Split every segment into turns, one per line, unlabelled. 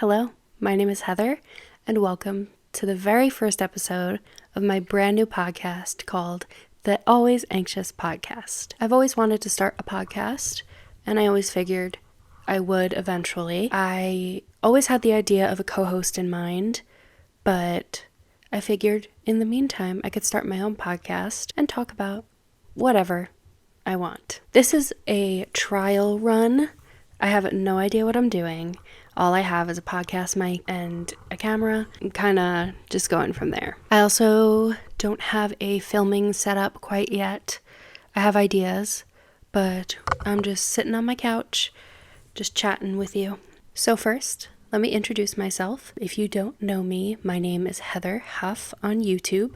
Hello, my name is Heather, and welcome to the very first episode of my brand new podcast called The Always Anxious Podcast. I've always wanted to start a podcast, and I always figured I would eventually. I always had the idea of a co-host in mind, but I figured in the meantime I could start my own podcast and talk about whatever I want. This is a trial run. I have no idea what I'm doing. All I have is a podcast mic and a camera, and kind of just going from there. I also don't have a filming setup quite yet. I have ideas, but I'm just sitting on my couch, just chatting with you. So first, let me introduce myself. If you don't know me, my name is Heather Huff on YouTube.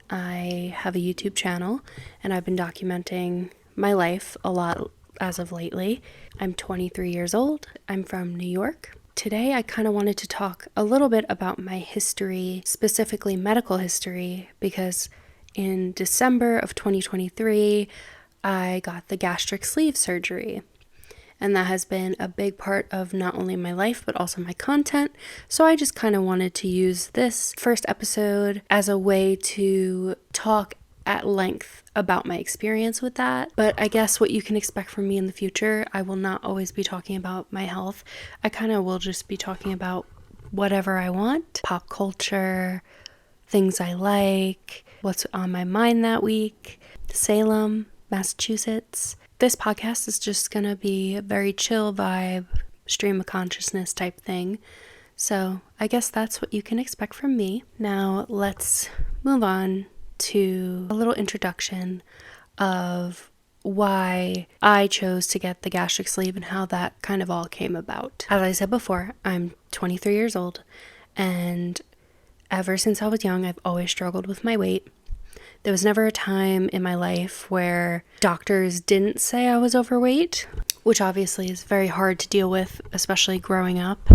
I have a YouTube channel, and I've been documenting my life a lot as of lately. I'm 23 years old. I'm from New York. Today, I kind of wanted to talk a little bit about my history, specifically medical history, because in December of 2023, I got the gastric sleeve surgery. And that has been a big part of not only my life, but also my content. So I just kind of wanted to use this first episode as a way to talk at length about my experience with that. But I guess what you can expect from me in the future, I will not always be talking about my health. I kind of will just be talking about whatever I want, pop culture, things I like, what's on my mind that week, Salem, Massachusetts. This podcast is just gonna be a very chill vibe, stream of consciousness type thing. So I guess that's what you can expect from me. Now let's move on to a little introduction of why I chose to get the gastric sleeve and how that kind of all came about. As I said before, I'm 23 years old, and ever since I was young, I've always struggled with my weight. There was never a time in my life where doctors didn't say I was overweight, which obviously is very hard to deal with, especially growing up.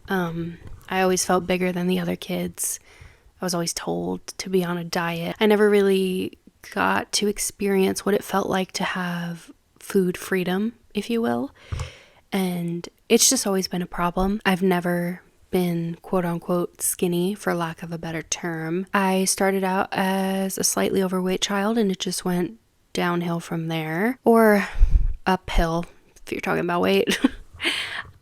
I always felt bigger than the other kids. I was always told to be on a diet. I never really got to experience what it felt like to have food freedom, if you will. And it's just always been a problem. I've never been quote unquote skinny, for lack of a better term. I started out as a slightly overweight child, and it just went downhill from there, or uphill if you're talking about weight.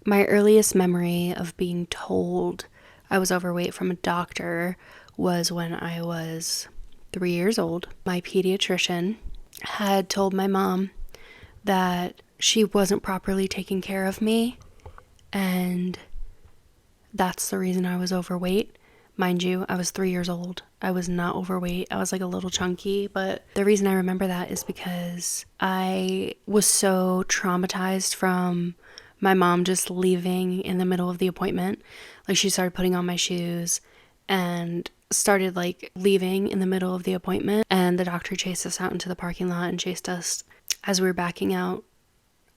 My earliest memory of being told I was overweight from a doctor was when I was 3 years old. My pediatrician had told my mom that she wasn't properly taking care of me, and that's the reason I was overweight. Mind you, I was 3 years old. I was not overweight. I was like a little chunky, but the reason I remember that is because I was so traumatized from my mom just leaving in the middle of the appointment. Like, she started putting on my shoes and started like leaving in the middle of the appointment, and the doctor chased us out into the parking lot and chased us as we were backing out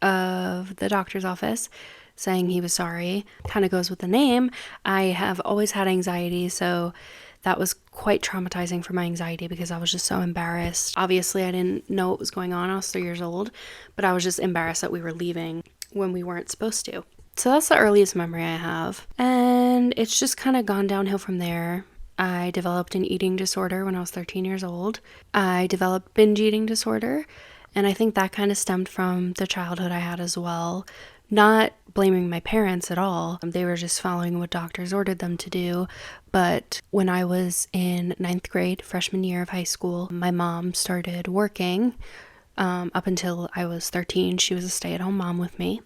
of the doctor's office, saying he was sorry. Kind of goes with the name. I have always had anxiety, so that was quite traumatizing for my anxiety because I was just so embarrassed. Obviously, I didn't know what was going on. I was 3 years old, but I was just embarrassed that we were leaving when we weren't supposed to. So that's the earliest memory I have. And it's just kind of gone downhill from there. I developed an eating disorder when I was 13 years old. I developed binge eating disorder, and I think that kind of stemmed from the childhood I had as well. Not blaming my parents at all. They were just following what doctors ordered them to do. But when I was in 9th grade, freshman year of high school, my mom started working. Up until I was 13, she was a stay-at-home mom with me.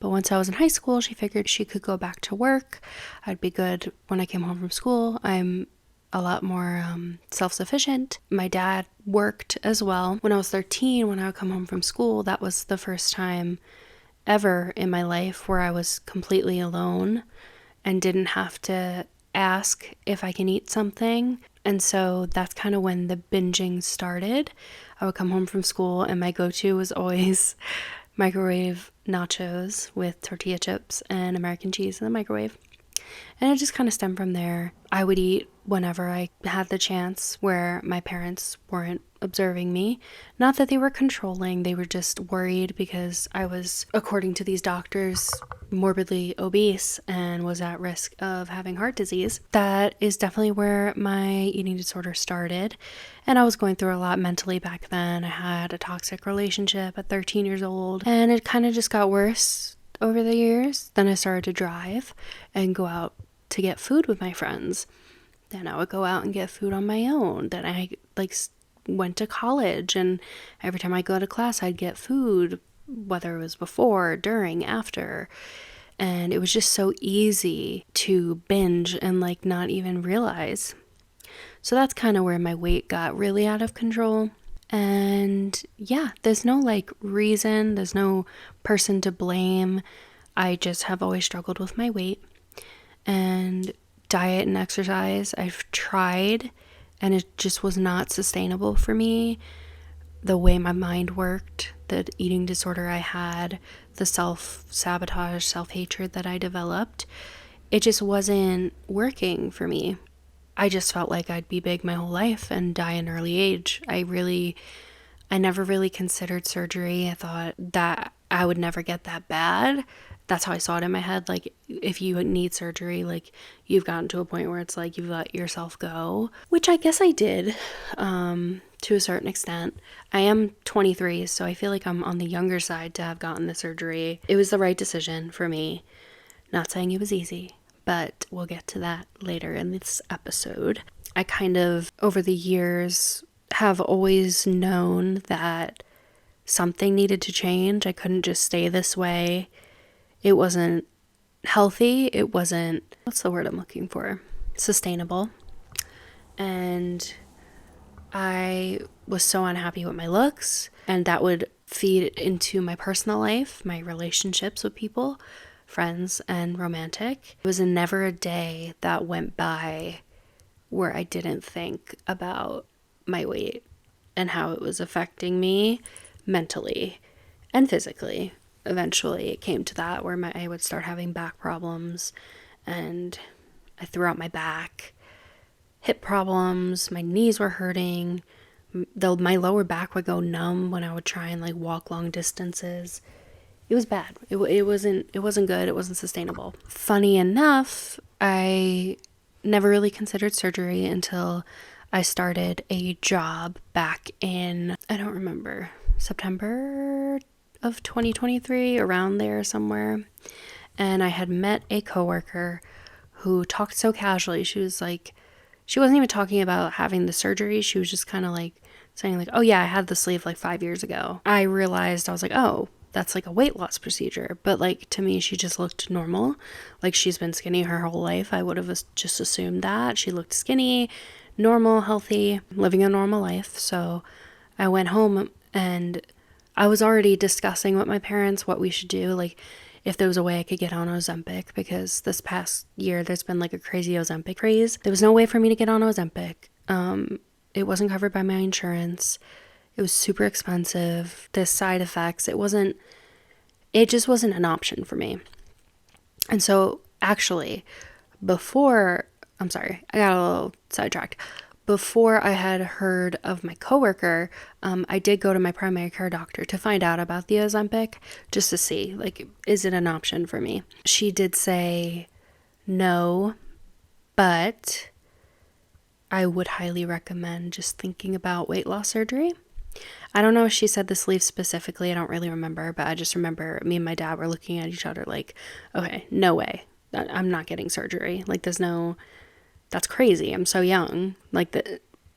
But once I was in high school, she figured she could go back to work. I'd be good when I came home from school. I'm a lot more self-sufficient. My dad worked as well. When I was 13, when I would come home from school, that was the first time ever in my life where I was completely alone and didn't have to ask if I can eat something. And so that's kind of when the binging started. I would come home from school and my go-to was always microwave nachos with tortilla chips and American cheese in the microwave. And it just kind of stemmed from there. I would eat whenever I had the chance, where my parents weren't observing me. Not that they were controlling, they were just worried because I was, according to these doctors, morbidly obese and was at risk of having heart disease. That is definitely where my eating disorder started. And I was going through a lot mentally back then. I had a toxic relationship at 13 years old, and it kind of just got worse over the years. Then I started to drive and go out to get food with my friends. Then I would go out and get food on my own. Then I went to college, and every time I go to class, I'd get food, whether it was before, during, after. And it was just so easy to binge and not even realize. So that's kind of where my weight got really out of control. And yeah, there's no reason, there's no person to blame. I just have always struggled with my weight. And diet and exercise, I've tried, and it just was not sustainable for me. The way my mind worked, the eating disorder I had, the self-sabotage, self-hatred that I developed, it just wasn't working for me. I just felt like I'd be big my whole life and die at an early age. I never really considered surgery. I thought that I would never get that bad. That's how I saw it in my head. If you need surgery, you've gotten to a point where it's you've let yourself go, which I guess I did, to a certain extent. I am 23, so I feel like I'm on the younger side to have gotten the surgery. It was the right decision for me. Not saying it was easy, but we'll get to that later in this episode. I kind of, over the years, have always known that something needed to change. I couldn't just stay this way. It wasn't healthy. It wasn't, what's the word I'm looking for? Sustainable. And I was so unhappy with my looks, and that would feed into my personal life, my relationships with people, friends, and romantic. It was never a day that went by where I didn't think about my weight and how it was affecting me mentally and physically. Eventually it came to that where I would start having back problems, and I threw out my back, hip problems, my knees were hurting, my lower back would go numb when I would try and walk long distances. It was bad. It wasn't good. It wasn't sustainable. Funny enough, I never really considered surgery until I started a job back in, I don't remember, September of 2023, around there somewhere. And I had met a coworker who talked so casually. She was she wasn't even talking about having the surgery. She was just kind of saying oh yeah, I had the sleeve 5 years ago. I realized, I was oh, that's a weight loss procedure. But to me, she just looked normal. She's been skinny her whole life. I would have just assumed that. She looked skinny, normal, healthy, living a normal life. So I went home, and I was already discussing with my parents what we should do, if there was a way I could get on Ozempic, because this past year there's been a crazy Ozempic craze. There was no way for me to get on Ozempic. It wasn't covered by my insurance. It was super expensive. The side effects, it just wasn't an option for me. And so actually, I got a little sidetracked. Before I had heard of my coworker, I did go to my primary care doctor to find out about the Ozempic, just to see, is it an option for me? She did say no, but I would highly recommend just thinking about weight loss surgery. I don't know if she said the sleeve specifically. I don't really remember, but I just remember me and my dad were looking at each other okay, no way. I'm not getting surgery. That's crazy. I'm so young.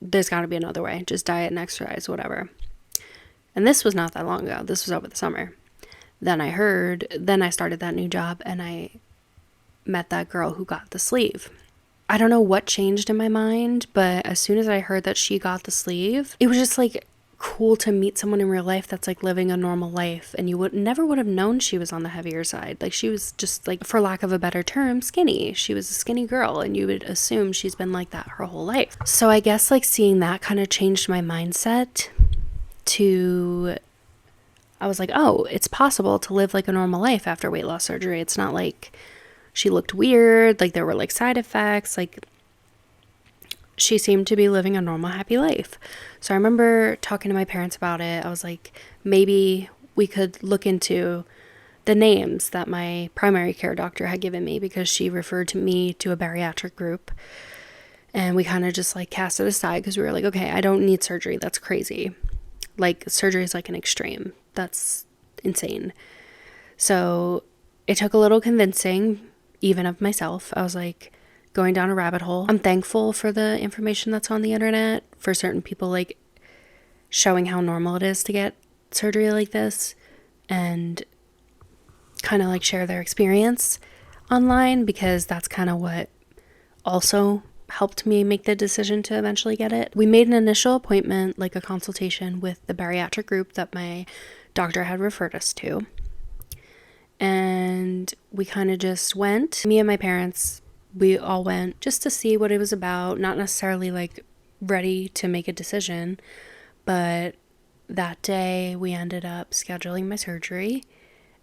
There's got to be another way. Just diet and exercise, whatever. And this was not that long ago. This was over the summer. Then I started that new job, and I met that girl who got the sleeve. I don't know what changed in my mind, but as soon as I heard that she got the sleeve, it was just cool to meet someone in real life that's living a normal life, and you never would have known she was on the heavier side. She was just for lack of a better term, skinny. She was a skinny girl, and you would assume she's been like that her whole life. So I guess seeing that kind of changed my mindset to, I was oh, it's possible to live a normal life after weight loss surgery. It's not she looked weird, there were side effects. she seemed to be living a normal, happy life. So I remember talking to my parents about it. I was like, maybe we could look into the names that my primary care doctor had given me, because she referred to me to a bariatric group. And we kind of just like cast it aside because we were like, okay, I don't need surgery. That's crazy. Like, surgery is like an extreme. That's insane. So it took a little convincing, even of myself. I was like going down a rabbit hole. I'm thankful for the information that's on the internet, for certain people like showing how normal it is to get surgery like this, and kind of like share their experience online, because that's kind of what also helped me make the decision to eventually get it. We made an initial appointment, like a consultation with the bariatric group that my doctor had referred us to. And we kind of just went. Me and my parents, we all went just to see what it was about, not necessarily like ready to make a decision. But that day we ended up scheduling my surgery,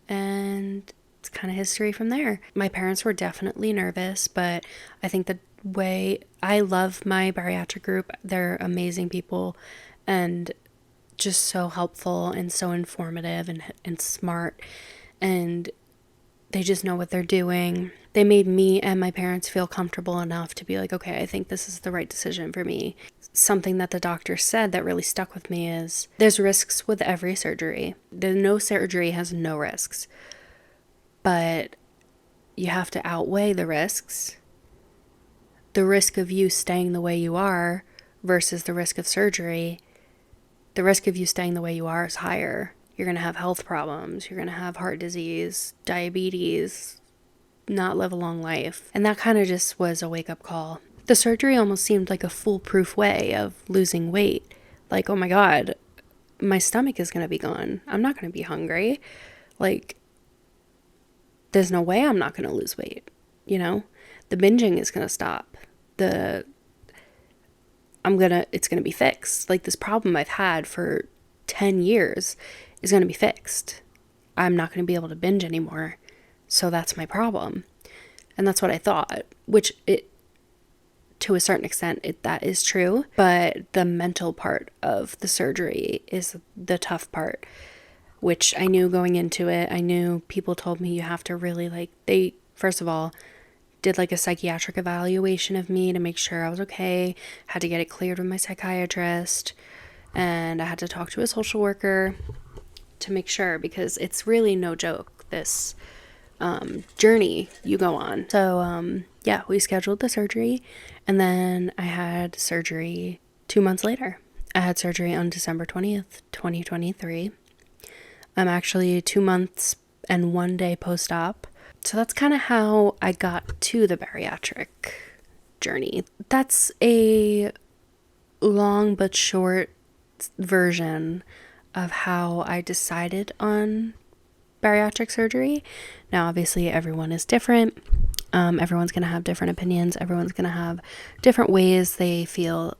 and it's kind of history from there. My parents were definitely nervous, but I think the way I love my bariatric group, they're amazing people and just so helpful and so informative and smart, and they just know what they're doing. They made me and my parents feel comfortable enough to be like, okay, I think this is the right decision for me. Something that the doctor said that really stuck with me is there's risks with every surgery. No surgery has no risks, but you have to outweigh the risks. The risk of you staying the way you are versus the risk of surgery. The risk of you staying the way you are is higher. You're going to have health problems. You're going to have heart disease, diabetes, not live a long life. And that kind of just was a wake-up call. The surgery almost seemed like a foolproof way of losing weight. Like, oh my God, my stomach is going to be gone. I'm not going to be hungry. Like, there's no way I'm not going to lose weight, you know? The binging is going to stop. It's going to be fixed. Like, this problem I've had for 10 years is going to be fixed. I'm not going to be able to binge anymore. So that's my problem. And that's what I thought, which to a certain extent, that is true. But the mental part of the surgery is the tough part, which I knew going into it. I knew people told me you have to really they, first of all, did like a psychiatric evaluation of me to make sure I was okay. Had to get it cleared with my psychiatrist, and I had to talk to a social worker to make sure, because it's really no joke, this journey you go on. So yeah, we scheduled the surgery, and then I had surgery 2 months later. I had surgery on December 20th, 2023. I'm actually 2 months and 1 day post-op. So that's kind of how I got to the bariatric journey. That's a long but short version of how I decided on bariatric surgery. Now, obviously, everyone is different. Everyone's going to have different opinions. Everyone's going to have different ways they feel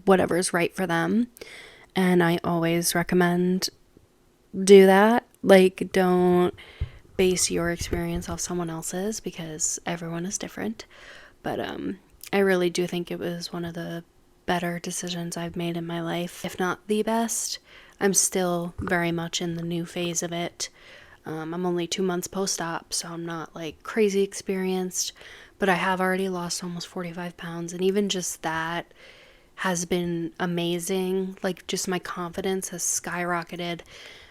whatever is right for them. And I always recommend do that. Like, don't base your experience off someone else's, because everyone is different. But I really do think it was one of the better decisions I've made in my life, if not the best. I'm still very much in the new phase of it. I'm only 2 months post-op, so I'm not like crazy experienced, but I have already lost almost 45 pounds, and even just that has been amazing. Like, just my confidence has skyrocketed.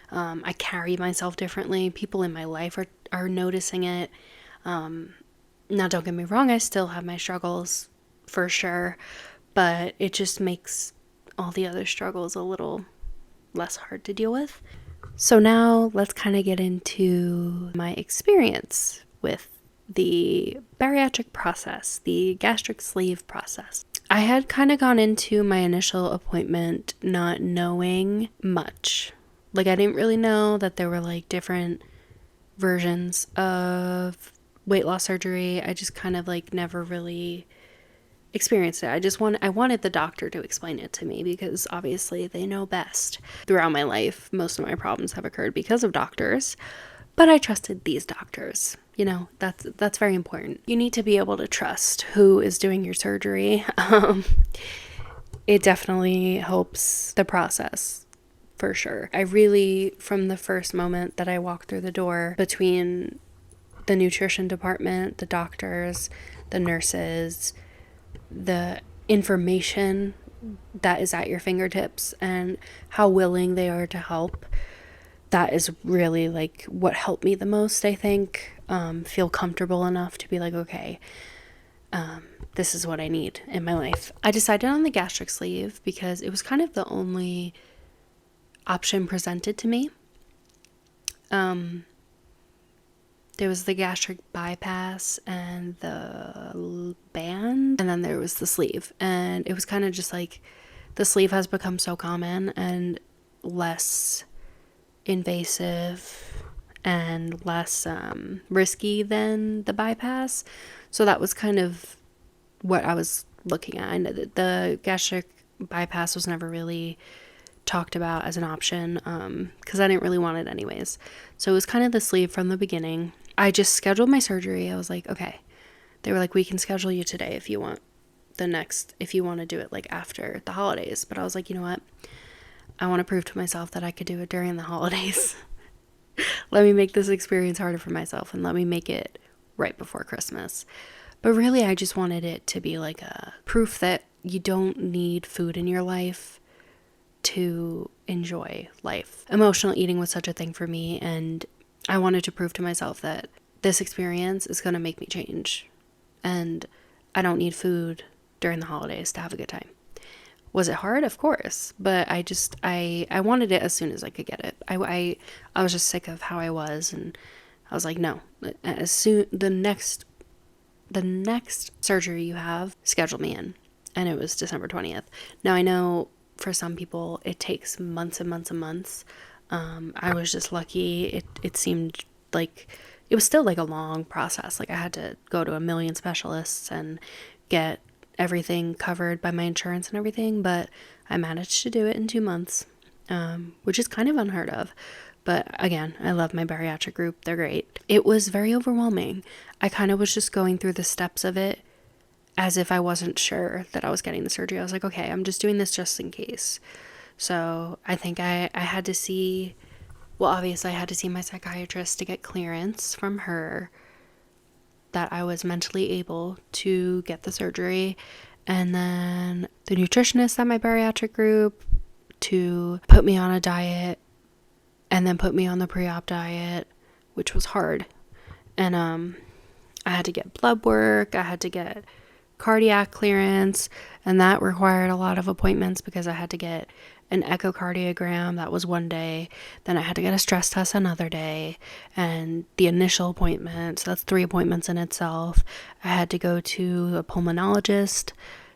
I carry myself differently. People in my life are noticing it. Now, don't get me wrong, I still have my struggles for sure, but it just makes all the other struggles a little less hard to deal with. So now let's kind of get into my experience with the bariatric process, the gastric sleeve process. I had kind of gone into my initial appointment not knowing much. Like, I didn't really know that there were like different versions of weight loss surgery. I just kind of like never really experienced it. I wanted the doctor to explain it to me, because obviously they know best. Throughout my life, most of my problems have occurred because of doctors, but I trusted these doctors. That's very important. You need to be able to trust who is doing your surgery. It definitely helps the process, for sure. I really, from the first moment that I walked through the door, between the nutrition department, the doctors, the nurses, the information that is at your fingertips, and how willing they are to help, that is really like what helped me the most, I think. Feel comfortable enough to be like, okay, this is what I need in my life. I decided on the gastric sleeve because it was kind of the only option presented to me. There was the gastric bypass and the band, and then there was the sleeve. And it was kind of just like, the sleeve has become so common and less invasive and less risky than the bypass. So that was kind of what I was looking at. I know that the gastric bypass was never really talked about as an option because I didn't really want it anyways. So it was kind of the sleeve from the beginning. I just scheduled my surgery. I was like, okay. They were like, we can schedule you today if you want if you want to do it like after the holidays. But I was like, you know what? I want to prove to myself that I could do it during the holidays. Let me make this experience harder for myself and let me make it right before Christmas. But really, I just wanted it to be like a proof that you don't need food in your life to enjoy life. Emotional eating was such a thing for me, and I wanted to prove to myself that this experience is going to make me change, and I don't need food during the holidays to have a good time. Was it hard? Of course, but I wanted it as soon as I could get it. I was just sick of how I was, and I was like, no, as soon the next surgery you have, schedule me in. And it was December 20th. Now I know for some people it takes months and months and months. I was just lucky. It seemed like it was still like a long process. Like I had to go to a million specialists and get everything covered by my insurance and everything, but I managed to do it in 2 months, which is kind of unheard of. But again, I love my bariatric group. They're great. It was very overwhelming. I kind of was just going through the steps of it as if I wasn't sure that I was getting the surgery. I was like, okay, I'm just doing this just in case. So I think I had to see, well, obviously I had to see my psychiatrist to get clearance from her that I was mentally able to get the surgery. And then the nutritionist at my bariatric group to put me on a diet and then put me on the pre-op diet, which was hard. And I had to get blood work. I had to get cardiac clearance, and that required a lot of appointments because I had to get an echocardiogram. That was one day. Then I had to get a stress test another day, and the initial appointment, so that's 3 appointments in itself. I had to go to a pulmonologist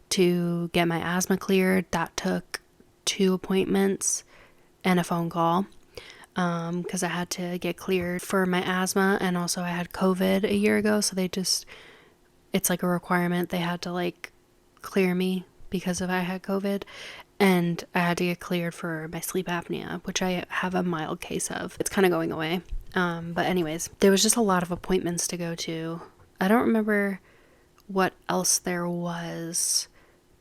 to get my asthma cleared. That took 2 appointments and a phone call because I had to get cleared for my asthma, and also I had COVID a year ago, so it's like a requirement. They had to like clear me because I had COVID, and I had to get cleared for my sleep apnea, which I have a mild case of. It's kind of going away. But anyways, there was just a lot of appointments to go to. I don't remember what else there was,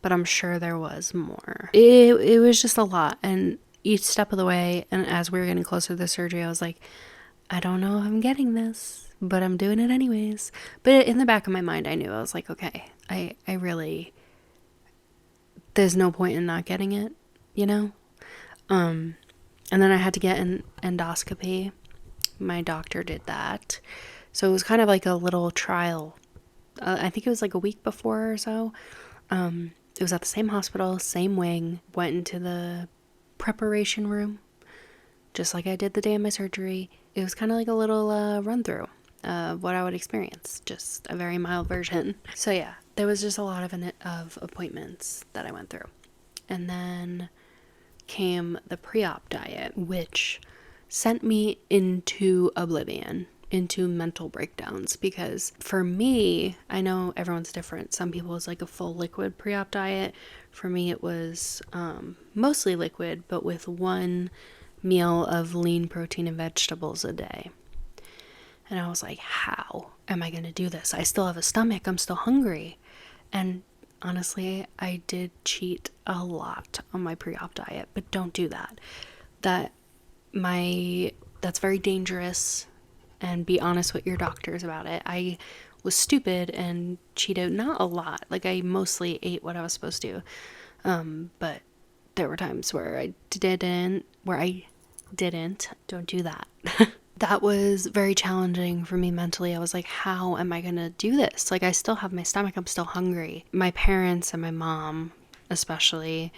but I'm sure there was more. It was just a lot, and each step of the way, and as we were getting closer to the surgery, I was like, I don't know if I'm getting this, but I'm doing it anyways. But in the back of my mind, I knew. I was like, okay, I really, there's no point in not getting it, you know? And then I had to get an endoscopy. My doctor did that. So it was kind of like a little trial. I think it was like a week before or so. It was at the same hospital, same wing. Went into the preparation room, just like I did the day of my surgery. It was kind of like a little run through of what I would experience, just a very mild version. So yeah, there was just a lot of appointments that I went through. And then came the pre-op diet, which sent me into oblivion, into mental breakdowns, because for me, I know everyone's different. Some people it's like a full liquid pre-op diet. For me, it was mostly liquid, but with 1 meal of lean protein and vegetables a day. And I was like, how am I going to do this? I still have a stomach. I'm still hungry. And honestly, I did cheat a lot on my pre-op diet, but don't do that. That's very dangerous, and be honest with your doctors about it. I was stupid and cheated, not a lot. Like, I mostly ate what I was supposed to. But there were times where I didn't. Don't do that. That was very challenging for me mentally. I was like, how am I gonna do this? Like, I still have my stomach, I'm still hungry. My parents and my mom especially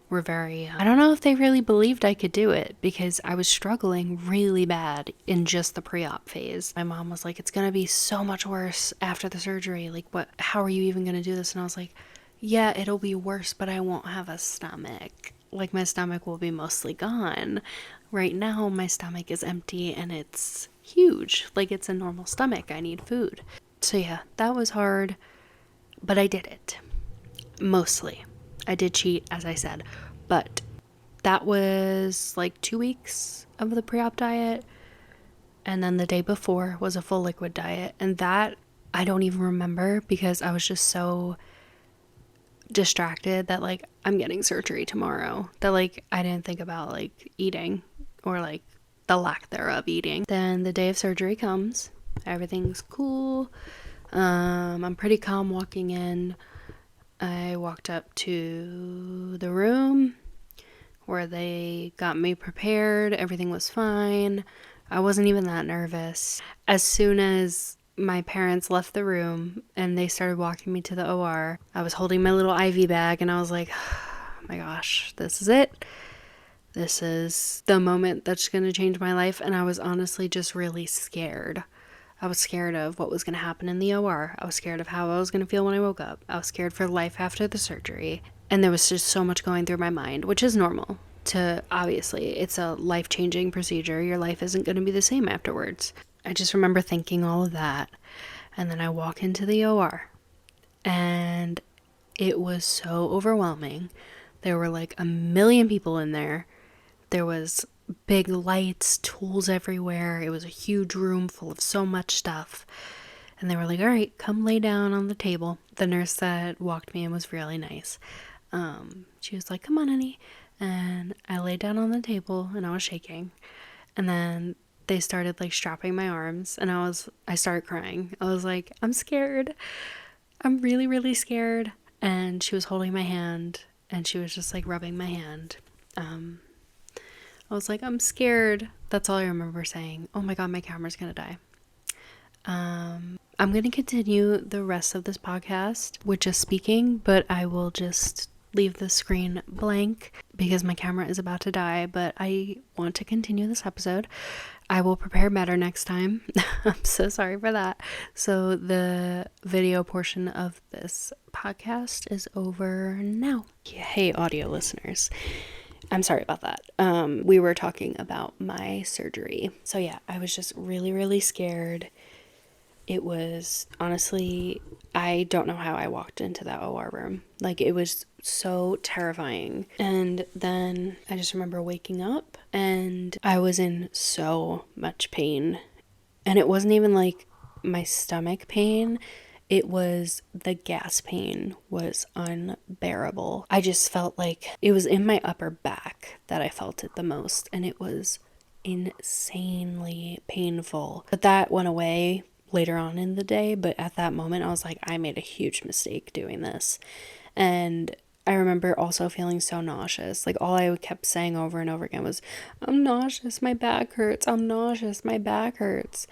were very, I don't know if they really believed I could do it, because I was struggling really bad in just the pre-op phase. My mom was like, it's gonna be so much worse after the surgery. Like, how are you even gonna do this? And I was like, yeah, it'll be worse, but I won't have a stomach. Like, my stomach will be mostly gone. Right now, my stomach is empty and it's huge. Like, it's a normal stomach. I need food. So yeah, that was hard, but I did it. Mostly. I did cheat, as I said, but that was like 2 weeks of the pre-op diet. And then the day before was a full liquid diet. And that I don't even remember, because I was just so distracted that, like, I'm getting surgery tomorrow, that, like, I didn't think about, like, eating, or like the lack thereof eating. Then the day of surgery comes, everything's cool. I'm pretty calm walking in. I walked up to the room where they got me prepared. Everything was fine. I wasn't even that nervous. As soon as my parents left the room and they started walking me to the OR, I was holding my little IV bag and I was like, oh my gosh, this is it. This is the moment that's going to change my life. And I was honestly just really scared. I was scared of what was going to happen in the OR. I was scared of how I was going to feel when I woke up. I was scared for life after the surgery. And there was just so much going through my mind, which is normal. Obviously, it's a life-changing procedure. Your life isn't going to be the same afterwards. I just remember thinking all of that. And then I walk into the OR. And it was so overwhelming. There were like 1 million people in there. There was big lights, tools everywhere. It was a huge room full of so much stuff. And they were like, all right, come lay down on the table. The nurse that walked me in was really nice. She was like, come on, honey. And I laid down on the table and I was shaking. And then they started like strapping my arms and I started crying. I was like, I'm scared. I'm really, really scared. And she was holding my hand and she was just like rubbing my hand. I was like, I'm scared. That's all I remember saying. Oh my God, my camera's gonna die. I'm going to continue the rest of this podcast with just speaking, but I will just leave the screen blank because my camera is about to die, but I want to continue this episode. I will prepare better next time. I'm so sorry for that. So the video portion of this podcast is over now. Hey, audio listeners. I'm sorry about that. We were talking about my surgery. So yeah, I was just really, really scared. It was, honestly, I don't know how I walked into that OR room. Like, it was so terrifying. And then I just remember waking up and I was in so much pain. And it wasn't even like my stomach pain. It was the gas pain was unbearable. I just felt like it was in my upper back that I felt it the most. And it was insanely painful. But that went away later on in the day, but at that moment I was like, I made a huge mistake doing this. And I remember also feeling so nauseous. Like, all I kept saying over and over again was, I'm nauseous, my back hurts, I'm nauseous, my back hurts.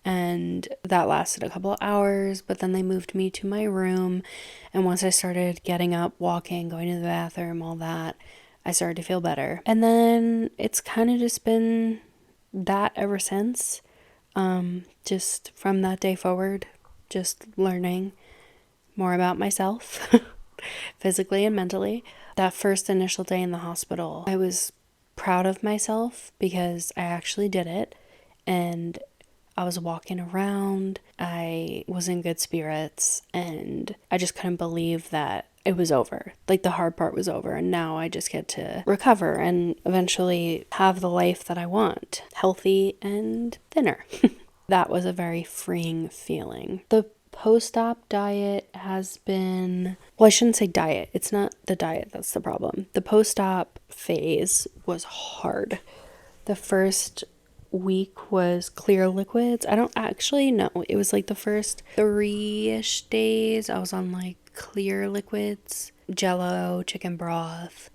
And that lasted a couple of hours, but then they moved me to my room, and once I started getting up, walking, going to the bathroom, all that, I started to feel better. And then it's kind of just been that ever since. Just from that day forward, just learning more about myself, physically and mentally. That first initial day in the hospital, I was proud of myself because I actually did it, and I was walking around, I was in good spirits, and I just couldn't believe that it was over. Like, the hard part was over, and now I just get to recover and eventually have the life that I want, healthy and thinner. that was a very freeing feeling. The post-op diet has been, well, I shouldn't say diet. It's not the diet that's the problem. The post-op phase was hard. The first week was clear liquids. I don't actually know. It was like the first 3-ish days I was on like clear liquids, Jello, chicken broth,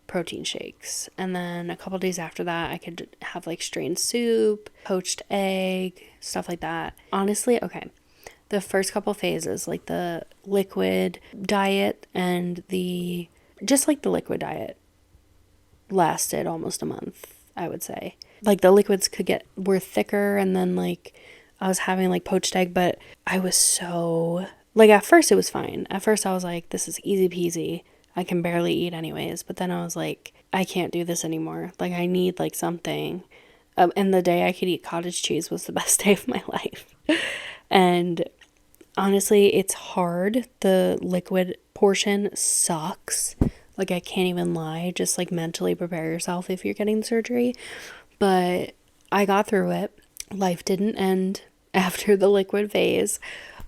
protein shakes. And then a couple days after that, I could have like strained soup, poached egg, stuff like that. Honestly, okay. The first couple phases, like the liquid diet and just like the liquid diet, lasted almost a month, I would say. Like the liquids were thicker, and then like I was having like poached egg, but I was so, like at first it was fine. At first I was like, this is easy peasy. I can barely eat anyways. But then I was like, I can't do this anymore. Like I need like something. And the day I could eat cottage cheese was the best day of my life. And honestly, it's hard. The liquid portion sucks. Like I can't even lie. Just like mentally prepare yourself if you're getting surgery. But I got through it. Life didn't end after the liquid phase,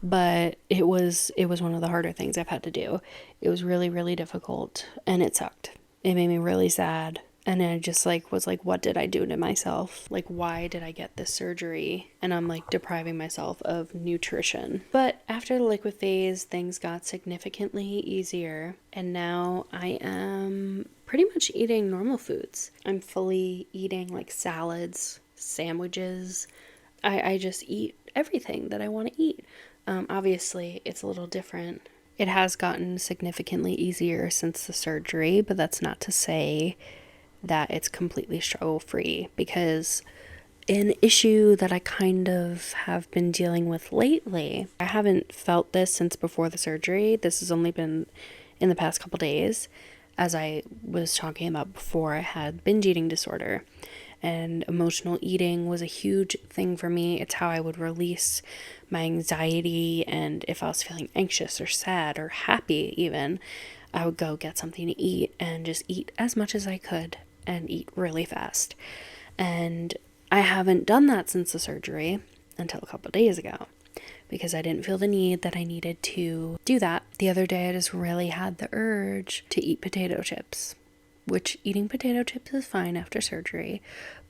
but it was one of the harder things I've had to do. It was really, really difficult, and it sucked. It made me really sad. And I just like was like, what did I do to myself? Like, why did I get this surgery? And I'm like depriving myself of nutrition. But after the liquid phase, things got significantly easier. And now I am pretty much eating normal foods. I'm fully eating like salads, sandwiches. I just eat everything that I want to eat. Obviously, it's a little different. It has gotten significantly easier since the surgery, but that's not to say that it's completely struggle-free, because an issue that I kind of have been dealing with lately, I haven't felt this since before the surgery. This has only been in the past couple days. As I was talking about before, I had binge eating disorder, and emotional eating was a huge thing for me. It's how I would release my anxiety, and if I was feeling anxious or sad or happy even, I would go get something to eat and just eat as much as I could and eat really fast. And I haven't done that since the surgery until a couple of days ago, because I didn't feel the need that I needed to do that. The other day I just really had the urge to eat potato chips, which eating potato chips is fine after surgery,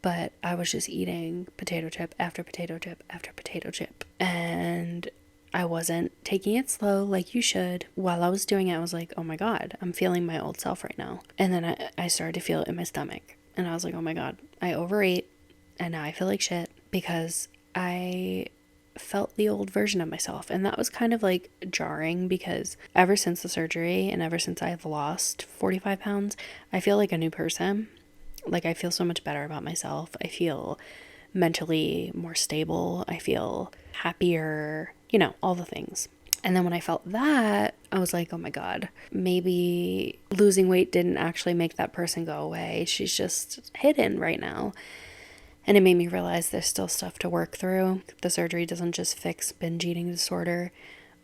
but I was just eating potato chip after potato chip after potato chip, and I wasn't taking it slow like you should. While I was doing it, I was like, oh my God, I'm feeling my old self right now. And then I started to feel it in my stomach. And I was like, oh my God, I overate. And now I feel like shit because I felt the old version of myself. And that was kind of like jarring, because ever since the surgery and ever since I've lost 45 pounds, I feel like a new person. Like I feel so much better about myself. I feel mentally more stable. I feel happier, all the things. And then when I felt that, I was like, oh my God, maybe losing weight didn't actually make that person go away. She's just hidden right now. And it made me realize there's still stuff to work through. The surgery doesn't just fix binge eating disorder.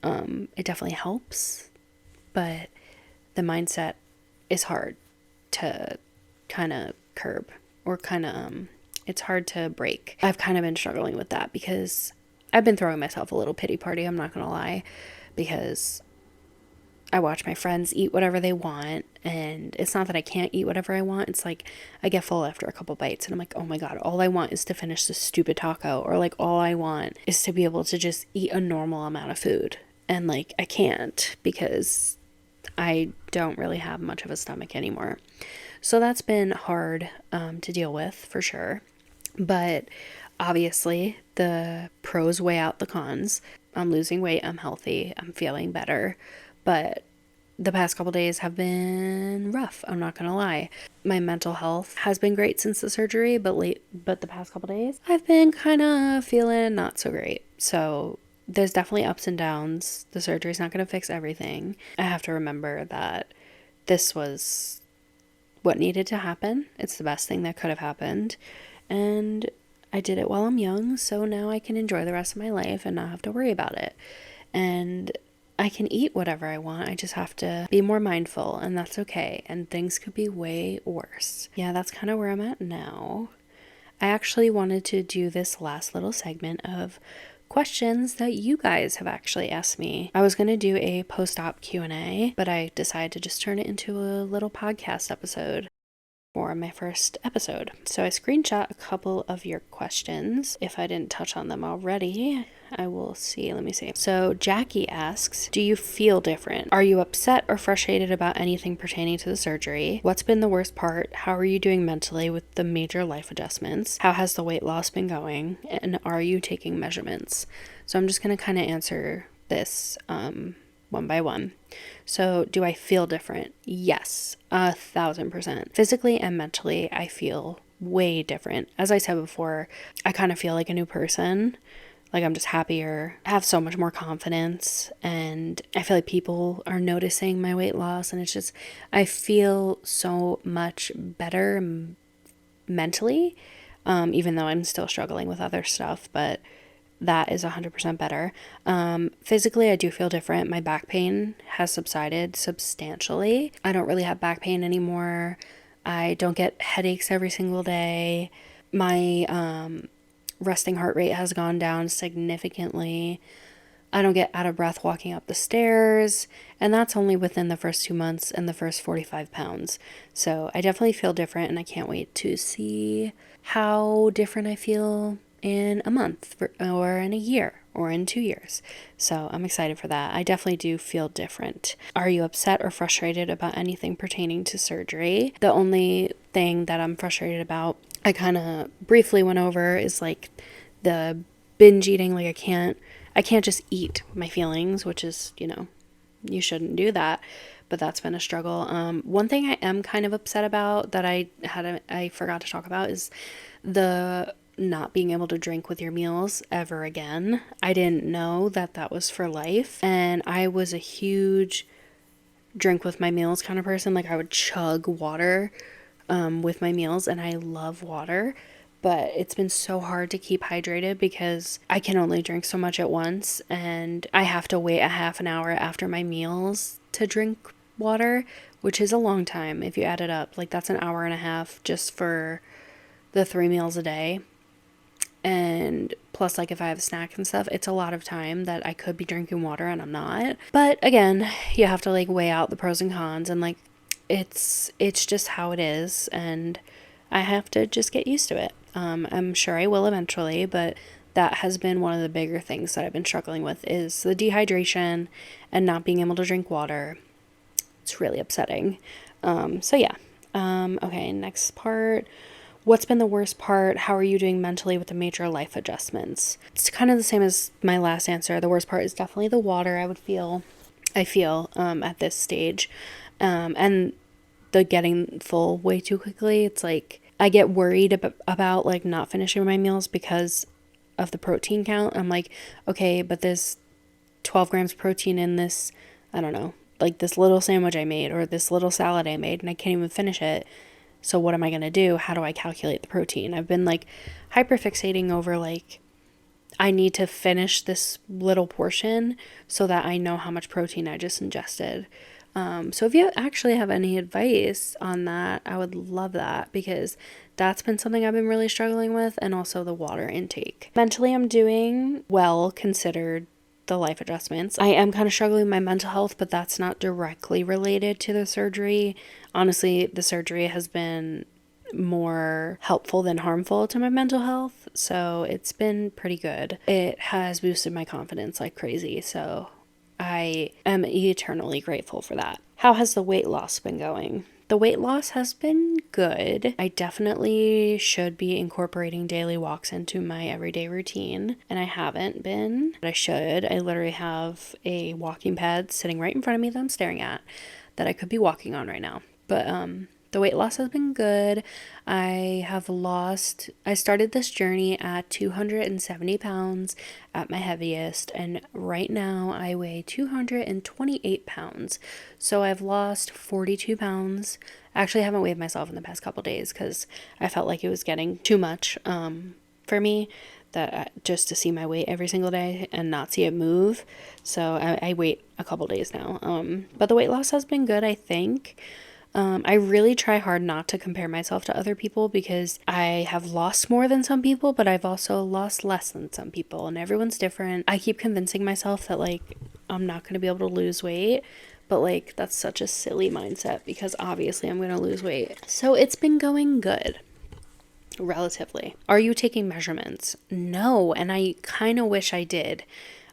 It definitely helps, but the mindset is hard to kind of curb, or it's hard to break. I've kind of been struggling with that because I've been throwing myself a little pity party, I'm not gonna lie, because I watch my friends eat whatever they want, and it's not that I can't eat whatever I want. It's like I get full after a couple bites, and I'm like, oh my God, all I want is to finish this stupid taco, or like all I want is to be able to just eat a normal amount of food. And like I can't, because I don't really have much of a stomach anymore. So that's been hard to deal with for sure. But obviously the pros weigh out the cons. I'm losing weight, I'm healthy, I'm feeling better. But the past couple days have been rough, I'm not gonna lie. My mental health has been great since the surgery, but the past couple days I've been kind of feeling not so great. So there's definitely ups and downs. The surgery's not gonna fix everything. I have to remember that this was what needed to happen. It's the best thing that could have happened. And I did it while I'm young, so now I can enjoy the rest of my life and not have to worry about it. And I can eat whatever I want. I just have to be more mindful, and that's okay. And things could be way worse. Yeah, that's kind of where I'm at now. I actually wanted to do this last little segment of questions that you guys have actually asked me. I was going to do a post-op Q&A, but I decided to just turn it into a little podcast episode for my first episode. So I screenshot a couple of your questions. If I didn't touch on them already, I will see. Let me see. So Jackie asks, do you feel different? Are you upset or frustrated about anything pertaining to the surgery? What's been the worst part? How are you doing mentally with the major life adjustments? How has the weight loss been going? And are you taking measurements? So I'm just going to kind of answer this one by one. So do I feel different? Yes, 1,000%. Physically and mentally, I feel way different. As I said before, I kind of feel like a new person. Like I'm just happier, I have so much more confidence, and I feel like people are noticing my weight loss, and it's just, I feel so much better mentally, even though I'm still struggling with other stuff, but that is 100% better. Physically, I do feel different. My back pain has subsided substantially. I don't really have back pain anymore. I don't get headaches every single day. My resting heart rate has gone down significantly. I don't get out of breath walking up the stairs, and that's only within the first 2 months and the first 45 pounds. So I definitely feel different, and I can't wait to see how different I feel in a month or in a year or in 2 years. So I'm excited for that. I definitely do feel different. Are you upset or frustrated about anything pertaining to surgery? The only thing that I'm frustrated about, I kind of briefly went over, is like the binge eating. Like I can't just eat my feelings, which is, you shouldn't do that, but that's been a struggle. One thing I am kind of upset about that I forgot to talk about is the not being able to drink with your meals ever again. I didn't know that was for life, and I was a huge drink with my meals kind of person. Like I would chug water with my meals, and I love water, but it's been so hard to keep hydrated because I can only drink so much at once, and I have to wait a half an hour after my meals to drink water, which is a long time if you add it up. Like that's an hour and a half just for the 3 meals a day. And plus, like if I have a snack and stuff, it's a lot of time that I could be drinking water and I'm not. But again, you have to like weigh out the pros and cons, and like it's just how it is, and I have to just get used to it. I'm sure I will eventually, but that has been one of the bigger things that I've been struggling with is the dehydration and not being able to drink water. It's really upsetting. So yeah. Okay, next part. What's been the worst part? How are you doing mentally with the major life adjustments? It's kind of the same as my last answer. The worst part is definitely the water I feel at this stage. And the getting full way too quickly. It's like I get worried about like not finishing my meals because of the protein count. I'm like, okay, but there's 12 grams protein in this, I don't know, like this little sandwich I made or this little salad I made, and I can't even finish it. So what am I going to do? How do I calculate the protein? I've been like hyperfixating over like, I need to finish this little portion so that I know how much protein I just ingested. So if you actually have any advice on that, I would love that, because that's been something I've been really struggling with, and also the water intake. Mentally, I'm doing well considered the life adjustments. I am kind of struggling with my mental health, but that's not directly related to the surgery. Honestly, the surgery has been more helpful than harmful to my mental health, so it's been pretty good. It has boosted my confidence like crazy, so I am eternally grateful for that. How has the weight loss been going? The weight loss has been good. I definitely should be incorporating daily walks into my everyday routine, and I haven't been, but I should. I literally have a walking pad sitting right in front of me that I'm staring at that I could be walking on right now. But the weight loss has been good. I started this journey at 270 pounds at my heaviest, and right now I weigh 228 pounds. So I've lost 42 pounds. Actually, I haven't weighed myself in the past couple days because I felt like it was getting too much for me, that just to see my weight every single day and not see it move. So I wait a couple days now. But the weight loss has been good, I think. I really try hard not to compare myself to other people because I have lost more than some people, but I've also lost less than some people, and everyone's different. I keep convincing myself that like I'm not going to be able to lose weight, but like that's such a silly mindset because obviously I'm going to lose weight. So it's been going good. Relatively. Are you taking measurements? No, and I kind of wish I did.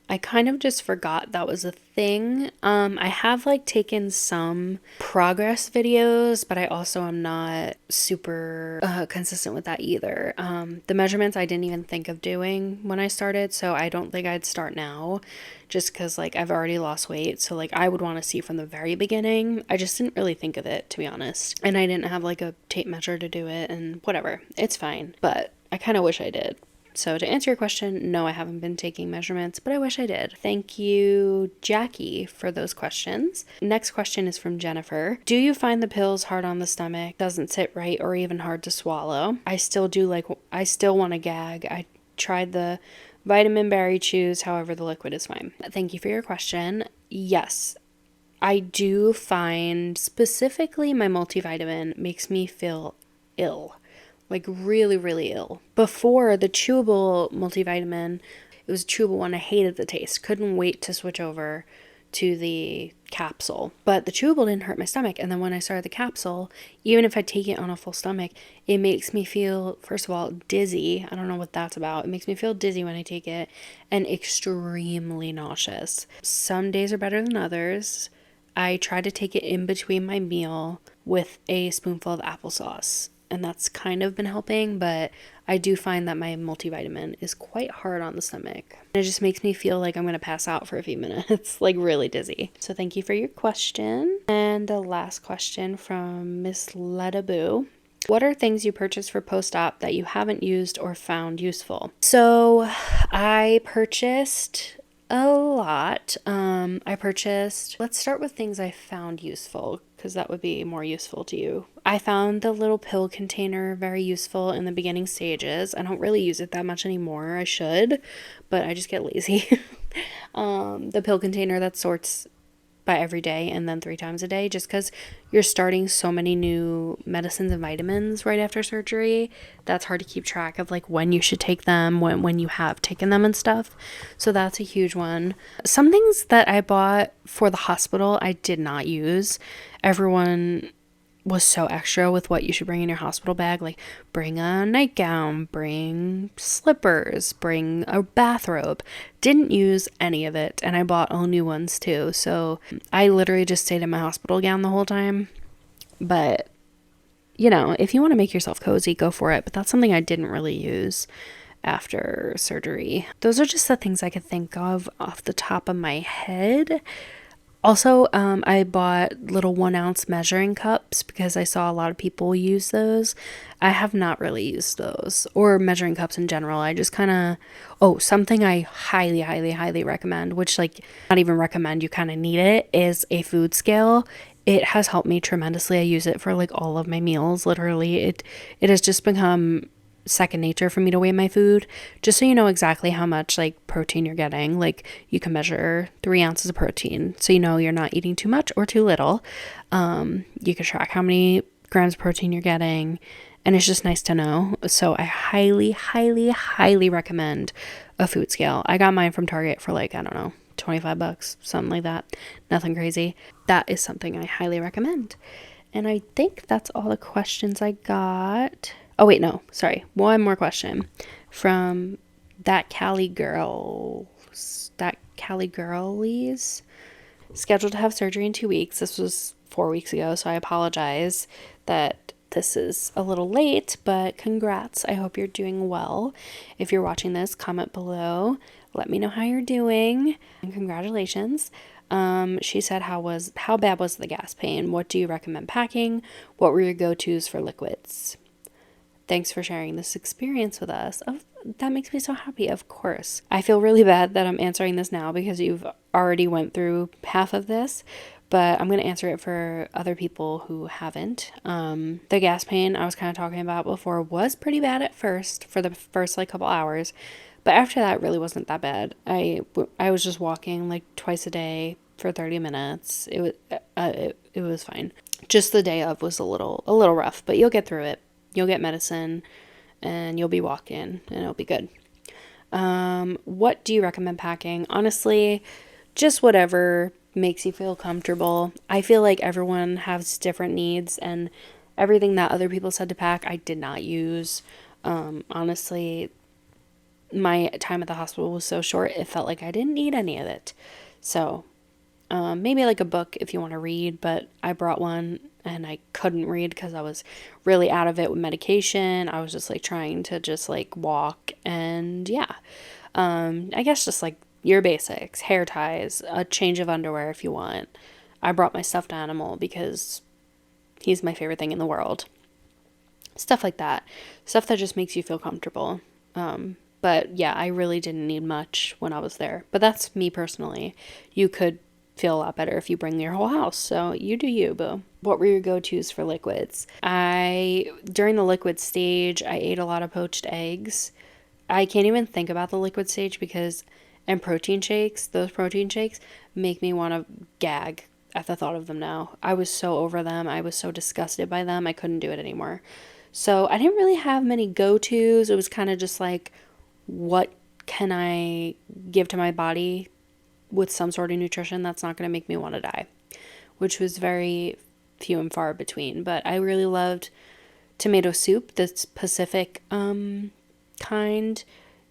I kind of just forgot that was a thing. I have like taken some progress videos, but I also am not super consistent with that either. The measurements I didn't even think of doing when I started, so I don't think I'd start now just because like I've already lost weight. So like I would want to see from the very beginning. I just didn't really think of it, to be honest. And I didn't have like a tape measure to do it, and whatever. It's fine, but I kind of wish I did. So to answer your question, no, I haven't been taking measurements, but I wish I did. Thank you, Jackie, for those questions. Next question is from Jennifer. Do you find the pills hard on the stomach, doesn't sit right, or even hard to swallow? I still want to gag. I tried the vitamin berry chews, however, the liquid is fine. Thank you for your question. Yes, I do find specifically my multivitamin makes me feel ill. Like really, really ill. Before, the chewable multivitamin, it was a chewable one. I hated the taste. Couldn't wait to switch over to the capsule. But the chewable didn't hurt my stomach. And then when I started the capsule, even if I take it on a full stomach, it makes me feel, first of all, dizzy. I don't know what that's about. It makes me feel dizzy when I take it and extremely nauseous. Some days are better than others. I try to take it in between my meal with a spoonful of applesauce. And that's kind of been helping, but I do find that my multivitamin is quite hard on the stomach. It just makes me feel like I'm going to pass out for a few minutes, like really dizzy. So thank you for your question. And the last question from Miss Ledaboo. What are things you purchased for post-op that you haven't used or found useful? So I purchased a lot. Let's start with things I found useful because that would be more useful to you. I found the little pill container very useful in the beginning stages. I don't really use it that much anymore. I should, but I just get lazy. The pill container that sorts by every day and then 3 times a day, just because you're starting so many new medicines and vitamins right after surgery. That's hard to keep track of, like when you should take them, when you have taken them and stuff. So that's a huge one. Some things that I bought for the hospital I did not use. Everyone was so extra with what you should bring in your hospital bag, like bring a nightgown, bring slippers, bring a bathrobe. Didn't use any of it, and I bought all new ones too. So I literally just stayed in my hospital gown the whole time. But you know, if you want to make yourself cozy, go for it. But that's something I didn't really use after surgery. Those are just the things I could think of off the top of my head. Also, I bought little 1 ounce measuring cups because I saw a lot of people use those. I have not really used those or measuring cups in general. I just kind of, something I highly, highly, highly recommend, which like not even recommend, you kind of need it, is a food scale. It has helped me tremendously. I use it for like all of my meals. Literally, it has just become second nature for me to weigh my food, just so you know exactly how much like protein you're getting. Like you can measure 3 ounces of protein, so you know you're not eating too much or too little. You can track how many grams of protein you're getting, and it's just nice to know. So I highly, highly, highly recommend a food scale. I got mine from Target for like, I don't know, $25, something like that. Nothing crazy. That is something I highly recommend. And I think that's all the questions I got. Oh, wait, no, sorry. One more question from that Cali Girlies. Scheduled to have surgery in 2 weeks. This was 4 weeks ago, so I apologize that this is a little late, but congrats. I hope you're doing well. If you're watching this, comment below. Let me know how you're doing, and congratulations. She said, how bad was the gas pain? What do you recommend packing? What were your go-tos for liquids? Thanks for sharing this experience with us. Oh, that makes me so happy, of course. I feel really bad that I'm answering this now because you've already went through half of this, but I'm going to answer it for other people who haven't. The gas pain I was kind of talking about before was pretty bad at first, for the first like couple hours, but after that it really wasn't that bad. I was just walking like twice a day for 30 minutes. It was fine. Just the day of was a little rough, but you'll get through it. You'll get medicine and you'll be walking and it'll be good. What do you recommend packing? Honestly, just whatever makes you feel comfortable. I feel like everyone has different needs, and everything that other people said to pack, I did not use. Honestly, my time at the hospital was so short, it felt like I didn't need any of it. So, maybe like a book if you want to read, but I brought one and I couldn't read because I was really out of it with medication. I was just like trying to just like walk, and yeah. I guess just like your basics, hair ties, a change of underwear if you want. I brought my stuffed animal because he's my favorite thing in the world. Stuff like that. Stuff that just makes you feel comfortable. But yeah, I really didn't need much when I was there. But that's me personally. You could feel a lot better if you bring your whole house. So you do you, boo. What were your go-tos for liquids? During the liquid stage, I ate a lot of poached eggs. I can't even think about the liquid stage and those protein shakes make me want to gag at the thought of them now. I was so over them. I was so disgusted by them. I couldn't do it anymore. So I didn't really have many go-tos. It was kind of just like, what can I give to my body with some sort of nutrition that's not going to make me want to die, which was very few and far between. But I really loved tomato soup, this Pacific kind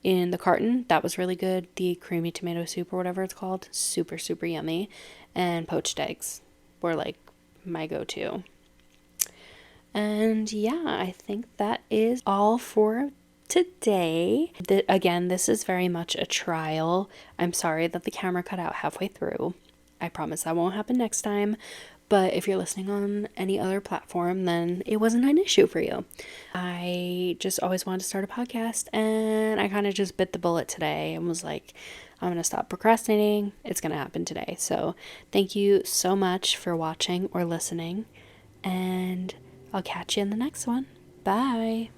in the carton. That was really good. The creamy tomato soup or whatever it's called, super, super yummy. And poached eggs were like my go-to. And yeah, I think that is all for today. Again, this is very much a trial. I'm sorry that the camera cut out halfway through. I promise that won't happen next time. But if you're listening on any other platform, then it wasn't an issue for you. I just always wanted to start a podcast, and I kind of just bit the bullet today and was like, I'm going to stop procrastinating. It's going to happen today. So thank you so much for watching or listening, and I'll catch you in the next one. Bye.